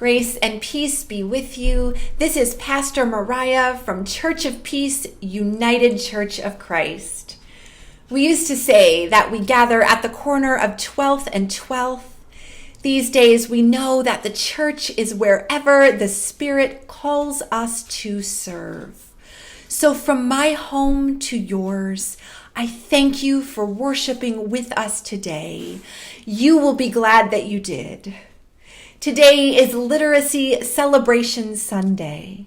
Grace and peace be with you. This is Pastor Mariah from Church of Peace, United Church of Christ. We used to say that we gather at the corner of 12th and 12th. These days we know that the church is wherever the Spirit calls us to serve. So from my home to yours, I thank you for worshiping with us today. You will be glad that you did. Today is Literacy Celebration Sunday.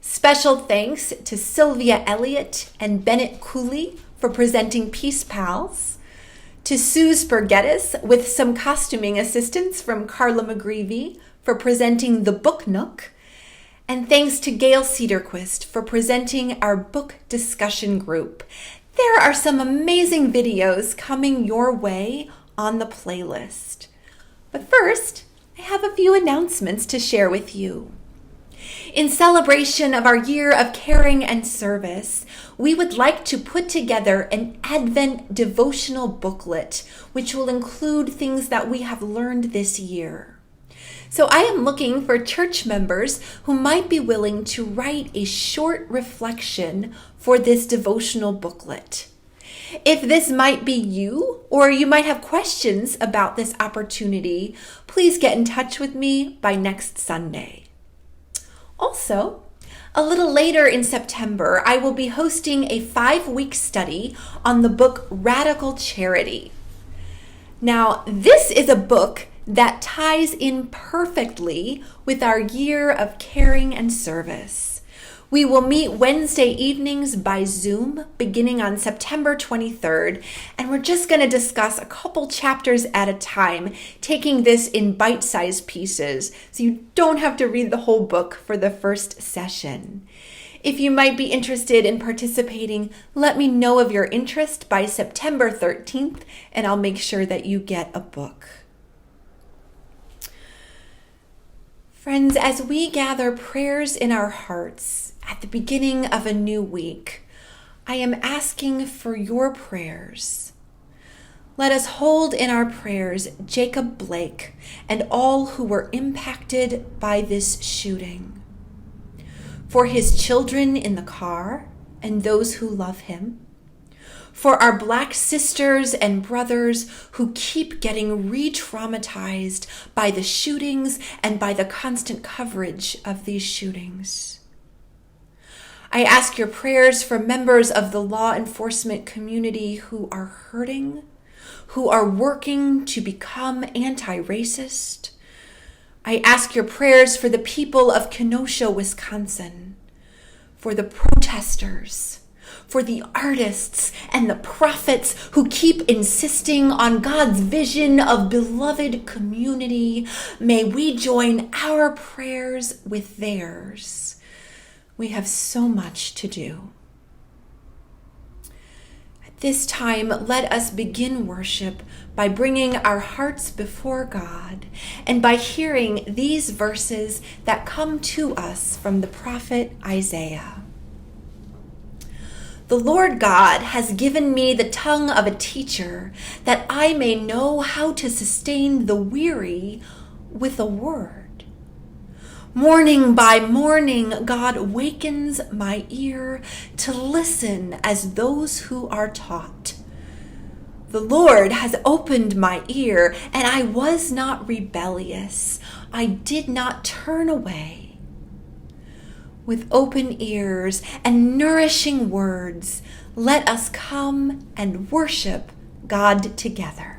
Special thanks to Sylvia Elliott and Bennett Cooley for presenting Peace Pals, to Sue Spurgettis with some costuming assistance from Carla McGreevy for presenting the Book Nook, and thanks to Gail Cedarquist for presenting our book discussion group. There are some amazing videos coming your way on the playlist. But first, I have a few announcements to share with you. In celebration of our year of caring and service, we would like to put together an Advent devotional booklet, which will include things that we have learned this year. So I am looking for church members who might be willing to write a short reflection for this devotional booklet. If this might be you, or you might have questions about this opportunity, please get in touch with me by next Sunday. Also, a little later in September, I will be hosting a 5-week study on the book Radical Charity. Now, this is a book that ties in perfectly with our year of caring and service. We will meet Wednesday evenings by Zoom beginning on September 23rd, and we're just going to discuss a couple chapters at a time, taking this in bite-sized pieces, so you don't have to read the whole book for the first session. If you might be interested in participating, let me know of your interest by September 13th, and I'll make sure that you get a book. Friends, as we gather prayers in our hearts at the beginning of a new week, I am asking for your prayers. Let us hold in our prayers Jacob Blake and all who were impacted by this shooting. For his children in the car and those who love him. For our Black sisters and brothers who keep getting re-traumatized by the shootings and by the constant coverage of these shootings. I ask your prayers for members of the law enforcement community who are hurting, who are working to become anti-racist. I ask your prayers for the people of Kenosha, Wisconsin, for the protesters, for the artists and the prophets who keep insisting on God's vision of beloved community. May we join our prayers with theirs. We have so much to do. At this time, let us begin worship by bringing our hearts before God and by hearing these verses that come to us from the prophet Isaiah. The Lord God has given me the tongue of a teacher, that I may know how to sustain the weary with a word. Morning by morning, God wakens my ear to listen as those who are taught. The Lord has opened my ear, and I was not rebellious. I did not turn away. With open ears and nourishing words, let us come and worship God together.